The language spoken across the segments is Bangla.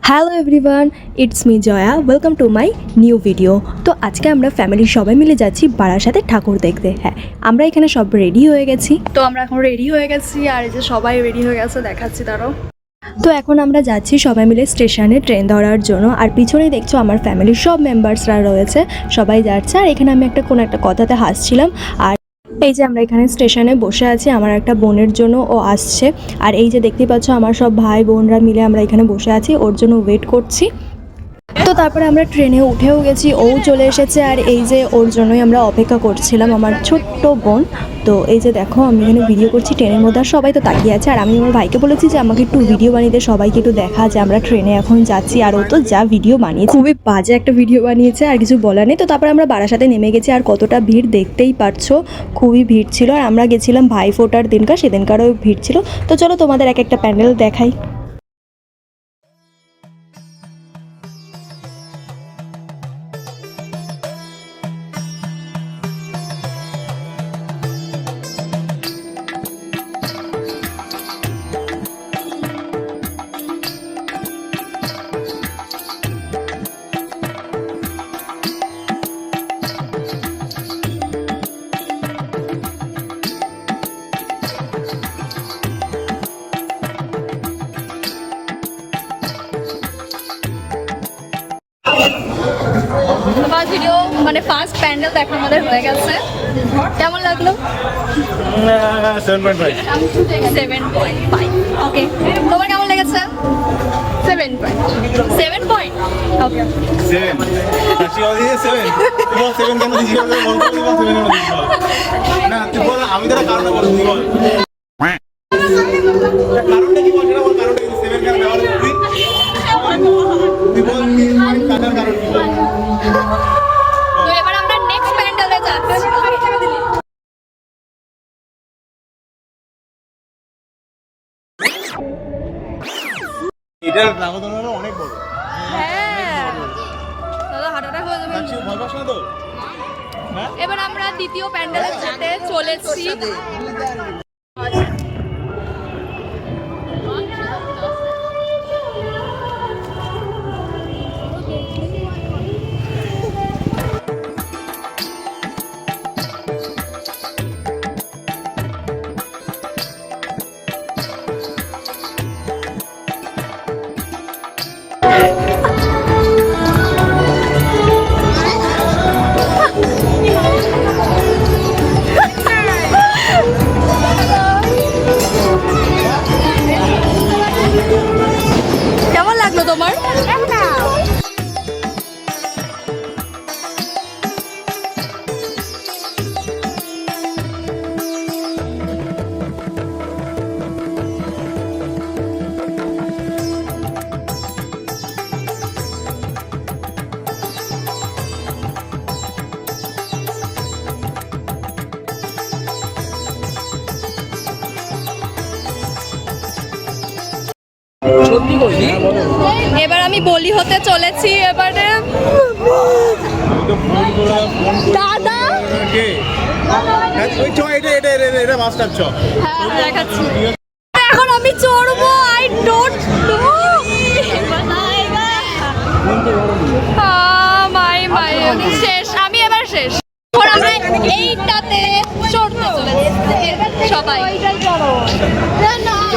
Hello everyone, it's me Jaya. Welcome to my new video. তো আজকে আমরা ফ্যামিলির সবাই মিলে যাচ্ছি বারাসাতে ঠাকুর দেখতে। হ্যাঁ, আমরা এখানে সব রেডি হয়ে গেছি। তো আমরা এখন রেডি হয়ে গেছি, আর এই যে সবাই রেডি হয়ে গেছে, দেখাচ্ছি তারও। তো এখন আমরা যাচ্ছি সবাই মিলে স্টেশনে ট্রেন ধরার জন্য। আর পিছনেই দেখছো আমার ফ্যামিলির সব মেম্বার্সরা রয়েছে, সবাই যাচ্ছে। আর এখানে আমি কোনো একটা কথাতে হাসছিলাম। আর এই যে আমরা এখানে স্টেশনে বসে আছি, আমার একটা বোনের জন্য ও আসছে। আর এই যে দেখতে পাচ্ছ আমার সব ভাই বোনরা মিলে আমরা এখানে বসে আছি, ওর জন্য ওয়েট করছি। তো তারপরে আমরা ট্রেনে উঠেও গেছি, ও চলে এসেছে। আর এই যে ওর জন্যই আমরা অপেক্ষা করছিলাম, আমার ছোট্ট বোন। তো এই যে দেখো আমি এখানে ভিডিও করছি ট্রেনের মধ্যে, আর সবাই তো তাকিয়ে আছে। আর আমি আমার ভাইকে বলেছি যে আমাকে একটু ভিডিও বানিয়ে দে, সবাইকে একটু দেখা যে আমরা ট্রেনে এখন যাচ্ছি। আর ও তো যা ভিডিও বানিয়েছে, খুবই বাজে একটা ভিডিও বানিয়েছে, আর কিছু বলার নেই। তো তারপরে আমরা বারাসাতে নেমে গেছি, আর কতটা ভিড় দেখতেই পারছো, খুবই ভিড় ছিল। আর আমরা গেছিলাম ভাই ফোটার দিনকার, সেদিনকারও ভিড় ছিল। তো চলো তোমাদের একটা প্যান্ডেল দেখাই। ভিডিও মানে ফার্স্ট প্যান্ডেল দেখা আমাদের হয়ে গেছে। কেমন লাগলো? 7.5 ওকে, তোমার কেমন লেগেছে? 7 পয়েন্ট। ওকে, 7 she already 7 বল 7 কেন দিছিস বল 7 কেন দিছিস না তুই বল আমি তোরা কারণ বল তুই বল কারণটা কি বল সেটা বল কারণটা কি 7 কেন ব্যবহার করবি তুই বল 3 পয়েন্ট কাটার কারণ কি বল। তো এবার আমরা নেক্সট প্যান্ডেলে যাচ্ছি। এটার নাগদনা অনেক বড়। হ্যাঁ দাদা, হার্ট অ্যাটাক হয়ে যাবে। তাহলে ভয় পাস না তো? হ্যাঁ, এবার আমরা দ্বিতীয় প্যান্ডেলে যেতে চলেছি। কেমন লাগলো তোমার? এবার আমি বলি হতে চলেছি। এবারে দাদা এটা মাস্টার চ দেখাচ্ছি, এখন আমি চড়বো। আই ডোন্ট নো মাই শেষ, আমি এবার শেষ। এখন আমরা এইটাতে চড়তে চলেছি সবাই।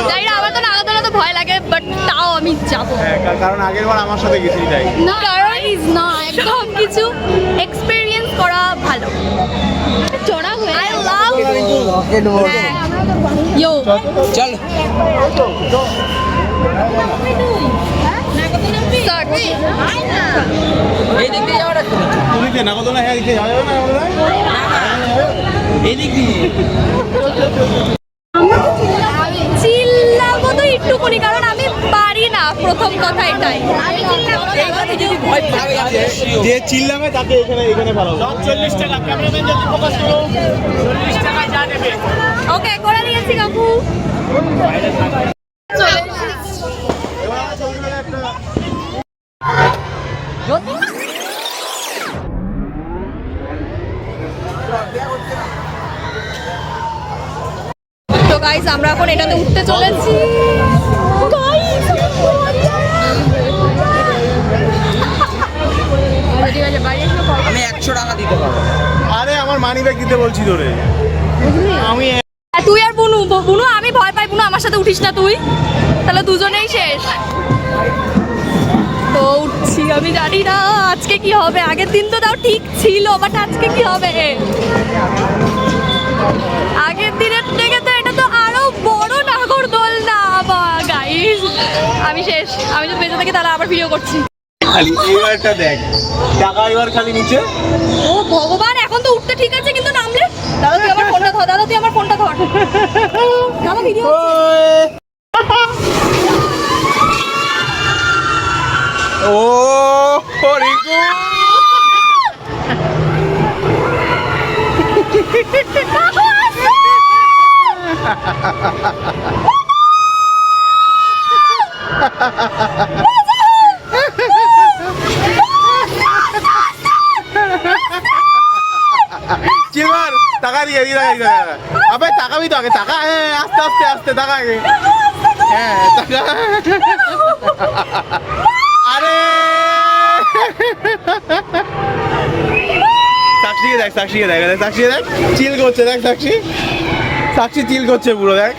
জানি না, আমার তো নাগাদোলা তো ভয় লাগে, বাট তাও আমি যাবো। কারণ আগের বার আমার সাথে গেছিলি তাই। কারণ ইজ না, একদম কিছু এক্সপেরিয়েন্স করা ভালো। চড়া হয়ে আই লাভ ইয়ো চল এই দিক দিয়ে যাওয়াটা তুমি যে নাগদোলা হ্যাঁ দিকে যাওয়া যাবে না এই দিক দিয়ে চিল্লাবো তো একটুকুনি, কারণ আমি পারি না, প্রথম কথা এটাই। যে চিল্লামে তাকে এখানে এখানে ভালো 40 টাকা ক্যামেরাম্যান যদি ফোকাস করো 40 টাকা যা নেবে। ওকে, করে দিয়েছি কাকু। তো গাইস, আমরা এখন এটাতে উঠতে চলেছি। গাইস আমি 100 টাকা দিতে পারবো। আরে আমার মানি ব্যাগ দিতে বলছি তোরে। আমি তুই আর বুনু বুনু আমি ভয় পাই, বুনু আমার সাথে উঠিস না তুই, তাহলে দুজনেই শেষ। তো উঠছি, আমি জানি না আজকে কি হবে। আগের দিন তো তাও ঠিক ছিল, বাট আজকে কি হবে? আগের দিনের থেকে তো এটা তো আরো বড় নাগরদোলনা। গাইস আমি শেষ, আমি যদি বেঁচে থাকি তাহলে আবার ভিডিও করছি। খালি এবারটা দেখ, টাকা এবার খালি নিচে। ও ভগবান, এখন তো উঠতে ঠিক আছে কিন্তু নামলে। দাদা তুই আমার ফোনটা ধর, দাদা তুই আমার ফোনটা ধর। দাদা ভিডিও ও রিঙ্কু, চিলমার টাকা দিয়ে আবে তাকাবি তো আগে, টাকা। হ্যাঁ আস্তে আস্তে আস্তে টাকা আগে। হ্যাঁ টাকা। আরে সাক্ষীকে দেখ, সাক্ষীকে দেখ, সাক্ষীকে দেখ, চিল করছে দেখ, সাক্ষী সাক্ষী চিল করছে পুরো দেখ।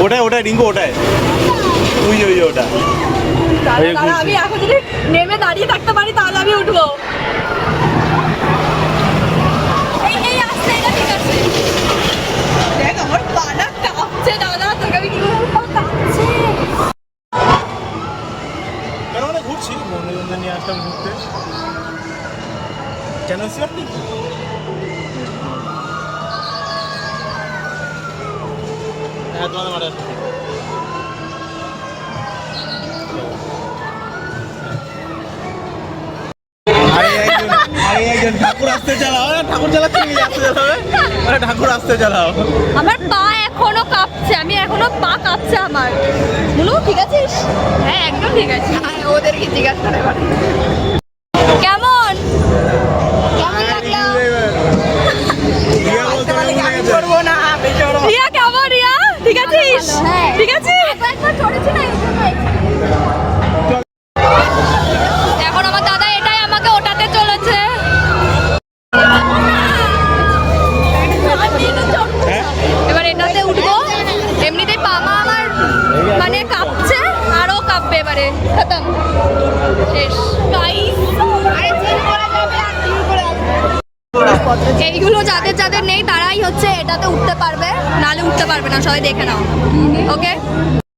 ওটাই ওটাই রিঙ্কু, ওটাই ওই ওই ওটা। আমি এখন যদি নেমে দাঁড়িয়ে থাকতে পারি তাহলে আমি উঠবো। এই আসছে, এটা ঠিক আছে। দেখ আমার পাটা কাঁপছে দাদা, তোকে আমি কি বলবো, পা কাঁপছে। কেন মানে ঘুরছি, মনোরঞ্জন নিয়ে আসলাম ঘুরতে। চ্যানেল ছিল আপনি? হ্যাঁ তোমাদের মাঠে আসছি। একজন ঠাকুর আসতে চালাও, ঠাকুর চালাচ্ছে কি আসতে চালাবে? ঠাকুর আসতে চালাও। আমার পা এখনো কাঁপছে, আমি এখনো পা কাঁপছে আমার। বলু ঠিক আছিস? হ্যাঁ একদম ঠিক আছে। ওদেরকে জিজ্ঞাসা করে কেমন রিয়া, কেমন রিয়া? ঠিক আছিস? ঠিক আছিস? এখন আমার দাদা এটাই আমাকে ওটাতে চলেছে। এবার এটাতে উঠবো, এমনিতেই পামা আমার মানে কাঁপছে, আরো কাঁপবে এবারে। খতম, শেষ। এইগুলো যাদের যাদের নেই তারাই হচ্ছে এটাতে উঠতে পারবে, নালে উঠতে পারবে না, সবাই দেখে নাও। ওকে,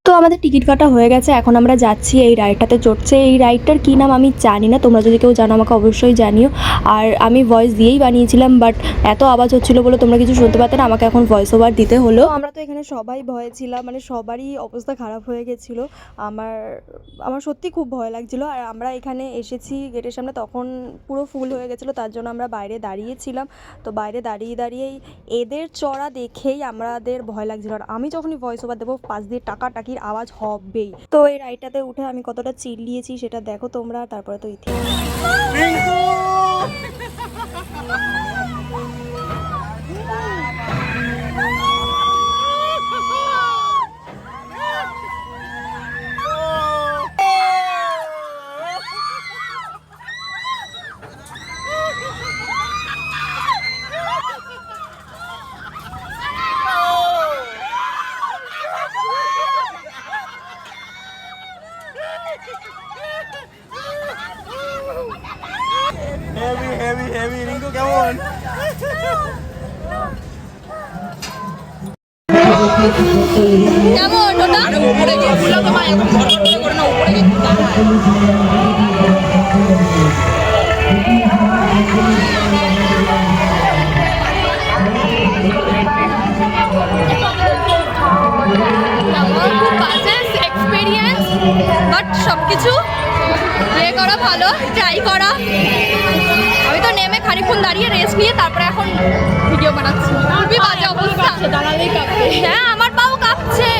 তো আমাদের টিকিট কাটা হয়ে গেছে, এখন আমরা যাচ্ছি এই রাইডটাতে চড়ছে। এই রাইডটার কী নাম আমি জানি না, তোমরা যদি কেউ জানো আমাকে অবশ্যই জানিও। আর আমি ভয়েস দিয়েই বানিয়েছিলাম, বাট এত আওয়াজ হচ্ছিলো বলে তোমরা কিছু শুনতে পারতে না, আমাকে এখন ভয়েস ওভার দিতে হলো। আমরা তো এখানে সবাই ভয়ে ছিলাম, মানে সবারই অবস্থা খারাপ হয়ে গেছিলো। আমার সত্যি খুব ভয় লাগছিলো। আর আমরা এখানে এসেছি গেটের সামনে, তখন পুরো ফুল হয়ে গেছিলো, তার জন্য আমরা বাইরে দাঁড়িয়েছিলাম। তো বাইরে দাঁড়িয়ে দাঁড়িয়েই এদের চড়া দেখেই আমাদের ভয় লাগছিলো। আর আমি যখনই ভয়েস ওভার দেবো পাশ দিয়ে টাকাটাকির আওয়াজ হবেই। তো এই রাইডটাতে উঠে আমি কতটা চিল্লিয়েছি সেটা দেখো তোমরা। তারপরে তো হেভি হেভি হেভি। রিঙ্কু কেমন? কেমন ওটা? উপরে গেছিল তোমার, এখন ফটো করে না উপরে গেছিল। আমার খুব বাজে এক্সপিরিয়েন্স, বাট সব কিছু ইয়ে করা ভালো, ট্রাই করা। আমি তো নেমে খানিকক্ষণ দাঁড়িয়ে রেস্ট নিয়ে তারপরে এখন ভিডিও বানাচ্ছি। খুবই বাজে অবস্থা, হ্যাঁ আমার পাও কাঁপছে।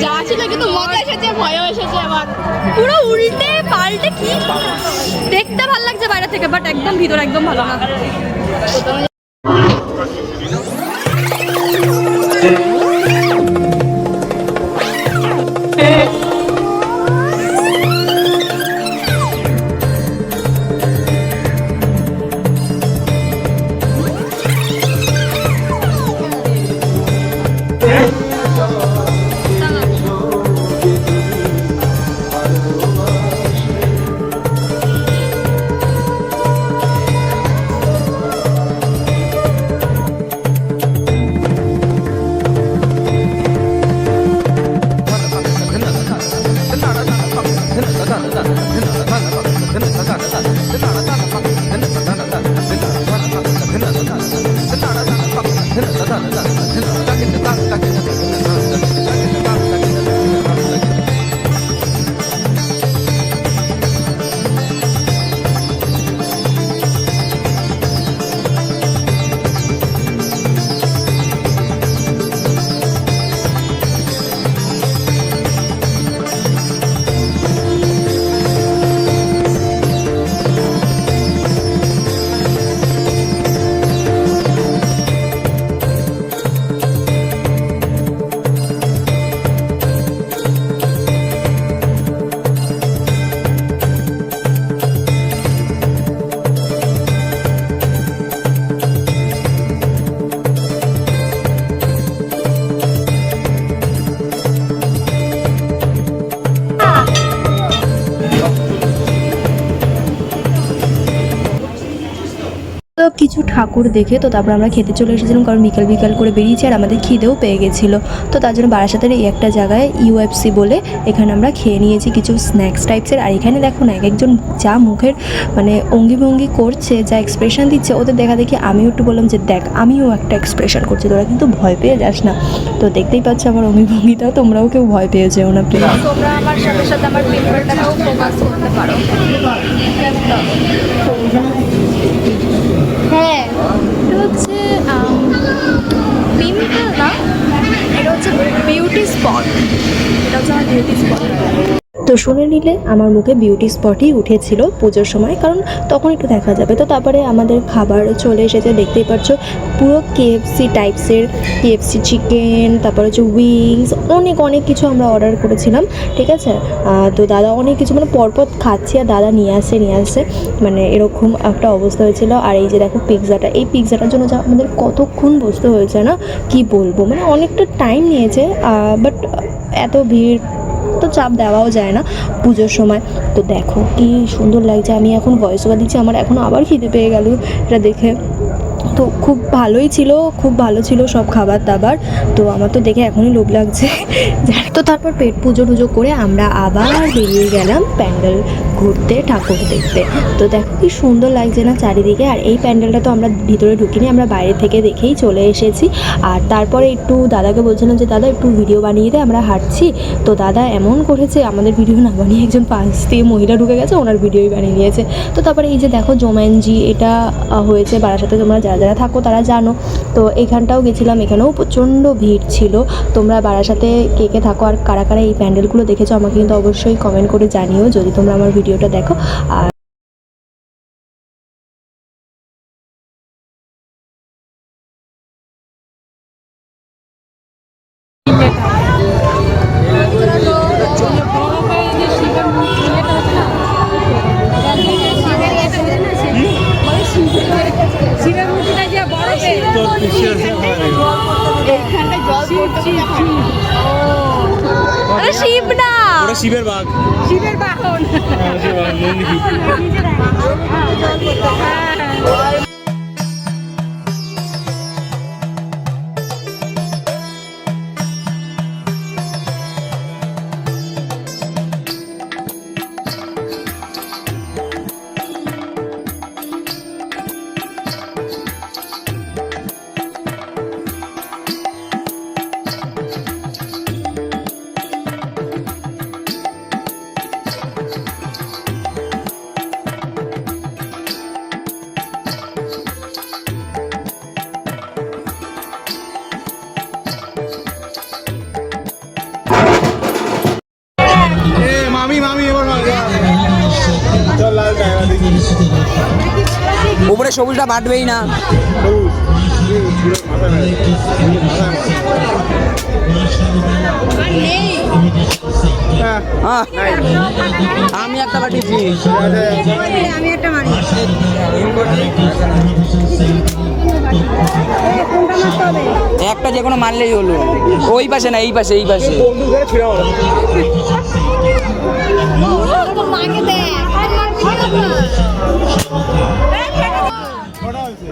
যা ছিল কিন্তু মজা এসেছে, ভয়ও এসেছে আবার। পুরো উল্টে পাল্টে কি দেখতে ভালো লাগছে বাইরে থেকে, বাট একদম ভিতর একদম ভালো না। তো কিছু ঠাকুর দেখে তো তারপর আমরা খেতে চলে এসেছিলাম, কারণ বিকাল বিকাল করে বেরিয়েছি আর আমাদের খিদেও পেয়ে গেছিলো। তো তার জন্য বারাসাতের এই একটা জায়গায় ইউএফসি বলে এখানে আমরা খেয়ে নিয়েছি কিছু স্ন্যাক্স টাইপসের। আর এখানে দেখো না, এক একজন যা মুখের মানে অঙ্গি ভঙ্গি করছে, যা এক্সপ্রেশন দিচ্ছে, ওদের দেখা দেখি আমিও একটু বললাম যে দেখ আমিও একটা এক্সপ্রেশন করছি, তোরা কিন্তু ভয় পেয়ে যাস না। তো দেখতেই পাচ্ছ আমার অঙ্গি ভঙ্গিটাও, তোমরাও কেউ ভয় পেয়ে যেও না প্লিজ। তোমরা আমার সাথে সাথে আমার পিম্পলটাকেও ফোকাস করতে পারো। হ্যাঁ, এটা হচ্ছে পিম্পল না, এটা হচ্ছে বিউটি স্পট। এটা হচ্ছে আমার বিউটি স্পট। তো শুনে নিলে আমার মুখে বিউটি স্পটই উঠেছিল পুজোর সময়, কারণ তখন একটু দেখা যাবে। তো তারপরে আমাদের খাবার চলে এসেছে, দেখতেই পাচ্ছ পুরো কেএফসি টাইপসের, কেএফসি চিকেন, তারপর হচ্ছে উইংস, অনেক অনেক কিছু আমরা অর্ডার করেছিলাম, ঠিক আছে। তো দাদা অনেক কিছু মানে পরপর খাচ্ছি আর দাদা নিয়ে আসে মানে এরকম একটা অবস্থা হয়েছিল। আর এই যে দেখো পিৎজাটা, এই পিৎজাটার জন্য যা আমাদের কতক্ষণ বসতে হয়েছে না, কি বলবো, মানে অনেকটা টাইম নিয়েছে। বাট এত ভিড় তো চাপ দেওয়াও যায় না পুজোর সময়। তো দেখো কি সুন্দর লাগছে, আমি এখন ভয়েস ওভার দিচ্ছি, আমার এখন আবার খিদে পেয়ে গেল এটা দেখে। তো খুব ভালোই ছিল, খুব ভালো ছিল সব খাবার দাবার। তো আমার তো দেখে এখনই লোভ লাগছে। তো তারপর পেট পুজো টুজো করে আমরা আবার বেরিয়ে গেলাম প্যান্ডেল ঘুরতে, ঠাকুর দেখতে। তো দেখো কি সুন্দর লাগছে না চারিদিকে। আর এই প্যান্ডেলটা তো আমরা ভিতরে ঢুকিনি, আমরা বাইরে থেকে দেখেই চলে এসেছি। আর তারপরে একটু দাদাকে বলছিলাম যে দাদা একটু ভিডিও বানিয়ে দে, আমরা হাঁটছি। তো দাদা এমন করেছে, আমাদের ভিডিও না বানিয়ে একজন পাশ দিয়ে মহিলা ঢুকে গেছে, ওনার ভিডিওই বানিয়ে নিয়েছে। তো তারপরে এই যে দেখো জোম্যানজি, এটা হয়েছে বারাসাতে, তোমরা যারা যারা থাকো তারা জানো। তো এখানটাও গেছিলাম, এখানেও প্রচণ্ড ভিড় ছিল। তোমরা বারাসাতে কে কে থাকো আর কারা কারা এই প্যান্ডেলগুলো দেখেছো আমাকে কিন্তু অবশ্যই কমেন্ট করে জানিও যদি তোমরা আমার ভিডিওটা দেখো। আর শিব না, ওটা শিবের বাঘ, শিবের বাহন। দেখি উপরে সবুজটা বাটবেই না। হ্যাঁ হ্যাঁ, আমি একটা বাটিছি। আমি একটা মারি একটা যে কোনো মারলেই হলো। ওই পাশে না, এই পাশে, এই পাশে। বন্ধু ধরে ছিড়া মারো। মাকে দেখ কটা হয়েছে?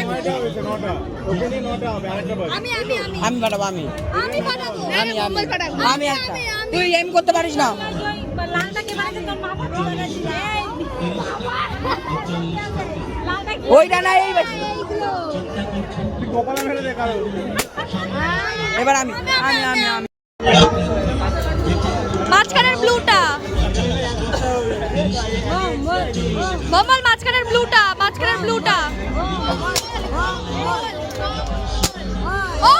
নয়টা হয়েছে, নটা। ওখানে নটা হবে, আরেকটা বাজে। আমি আমি আমি আমি বাটাবো, আমি আমি পাঠাবো আমি আমি পাঠাবো আমি একটা। তুই এম করতে পারিস না। লালটাকে বানাতে তোর মাথা বানাচ্ছি ওইটা না, এই পাশে। তুই কপালে মেরে দে কারো। এবার আমি আমি আমি আমি মাঝখানের ব্লুটা মমল, মাঝখানের ব্লুটা, মাঝখানের ব্লুটা। ও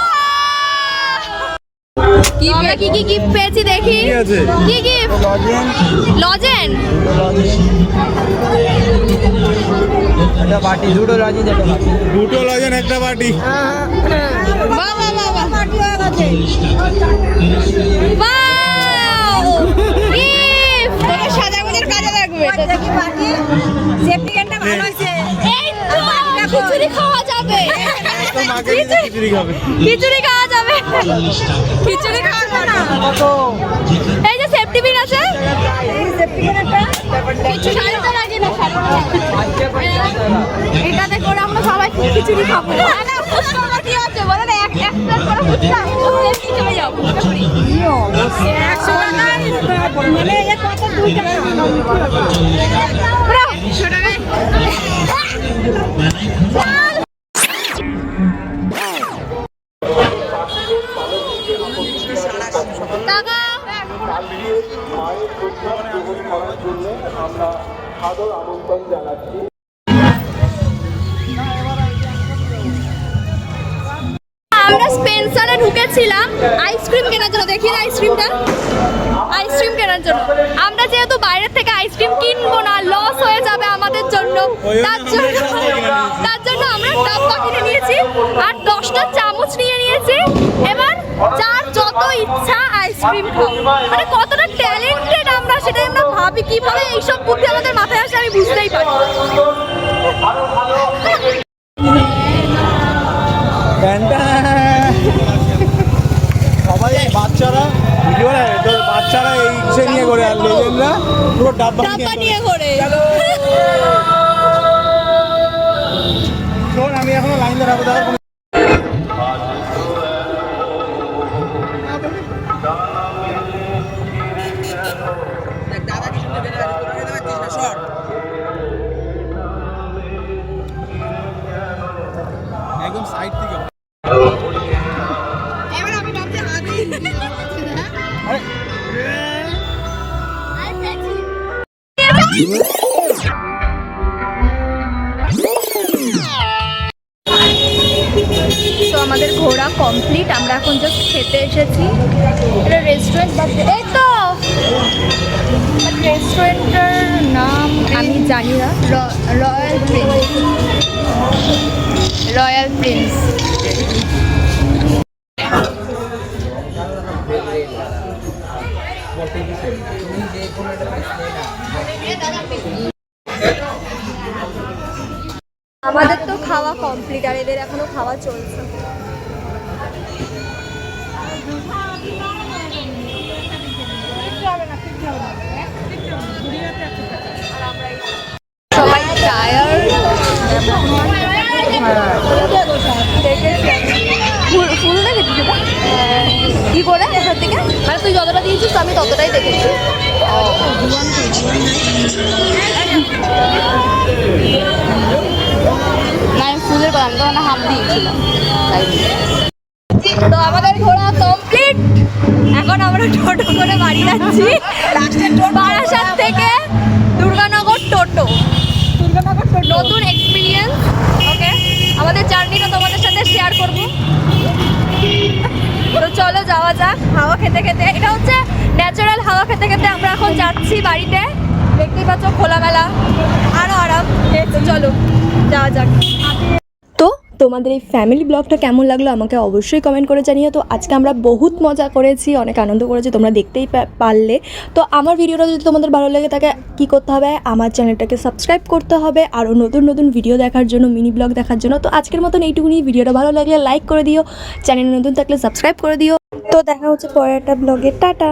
কি কি কি গিফট পেয়েছি দেখি। কি আছে? কি গিফট? লজেন। একটা বাটি, দুটো রাজি, একটা বাটি। দুটো লজেন, একটা বাটি। বাহ বাহ বাহ বাহ। ওয়াও! গিফট! তোকে সাজাগুজের কাজে লাগবে। সেফটি ক্যানটা ভালো হয়েছে এই তো খিচুড়ি খাওয়া যাবে। তো মাকে দিয়ে খিচুড়ি খাবে। খিচুড়ি খাওয়া যাবে। খিচুড়ি খাওয়া যাবে না। এই যে সেফটি পিন আছে। সেফটি ক্যানটা কিছু শাড়িতে লাগে না, এটাতে করে আমরা সবাই খিচুড়ি খাবো। না না, ফুচকা কি আছে বলে না, এক প্লেট করে ফুচকা এমনি চলে যাবো। 100 টাকা মানে এর কত 2 টাকা পুরো 100 টাকা। টাকা আমরা স্পেন্সারে ঢুকেছিলাম আইসক্রিম কেনার জন্য। দেখি আইসক্রিমটা, আইসক্রিম কেনার জন্য। আমরা যেহেতু বাইরের থেকে আইসক্রিম কিনবো না, লস হয়ে যাবে আমাদের জন্য, তার জন্য আমরা ডাব্বা কিনে নিয়েছি আর 10টা চামচ নিয়ে নিয়েছি। এবার যার যত ইচ্ছা আইসক্রিম খাও। মানে কতটা ট্যালেন্টেড আমরা, সেটাই আমরা ভাবি। কিভাবে এইসব বুদ্ধি আমাদের মাথায় আসে আমি বুঝতেই পারি না। সবাই বাচ্চারা ভিডিও নেয় তো, বাচ্চারা এই সে নিয়ে করে আর লেজেন্ডরা পুরো ডাব্বা ডাব্বা নিয়ে করে। শোন, আমি এখনো লাইন ধরাবো, দেওয়ার কোনো দাদা কিছু দেবে না, তোরা খেতে পারছিস না, সর। একদম সাইড থেকে। এবার আমি ভাবছি হাতে আরে তো আমাদের ঘোরা কমপ্লিট। আমরা এখন জাস্ট খেতে এসেছি। এটা রেস্টুরেন্ট, এই তো রেস্টুরেন্টের নাম আমি জানি না। Royal Prince, royal Prince. আমাদের তো খাওয়া কমপ্লিট আর এদের এখনো খাওয়া চলছে। সবাই টায়ার্ড। ফুল দেখেছিস কি করে কোথার থেকে? মানে তুই যতটা দিয়েছিস আমি ততটাই দেখেছি। না আমি ফুলের কথা, আমি তো হাফ দিয়েছিলাম। তো আমাদের ঘোরা কমপ্লিট। এখন আমরা টোটো করে বাড়ি যাচ্ছি। বারাসাত থেকে দুর্গানগর টোটো। নতুন এক্সপিরিয়েন্স। ওকে, আমাদের জার্নিটা তোমাদের সাথে শেয়ার করব। তো চলো যাওয়া যাক। হাওয়া খেতে খেতে, এটা হচ্ছে ন্যাচারাল হাওয়া খেতে খেতে আমরা এখন যাচ্ছি বাড়িতে। দেখতেই পাচ্ছ খোলামেলা আরও আরাম। তো চলো যাওয়া যাক। তো তোমাদের এই ফ্যামিলি ব্লগটা কেমন লাগলো আমাকে অবশ্যই কমেন্ট করে জানিও। তো আজকে আমরা বহুত মজা করেছি, অনেক আনন্দ করেছি, তোমরা দেখতেই পারলে। তো আমার ভিডিওটা যদি তোমাদের ভালো লেগে থাকে কী করতে হবে, আমার চ্যানেলটাকে সাবস্ক্রাইব করতে হবে আরও নতুন নতুন ভিডিও দেখার জন্য, মিনি ব্লগ দেখার জন্য। তো আজকের মতন এইটুকুনি, ভিডিওটা ভালো লাগলে লাইক করে দিও, চ্যানেল নতুন থাকলে সাবস্ক্রাইব করে দিও। তো দেখা হচ্ছে পরের একটা ব্লগে, টাটা।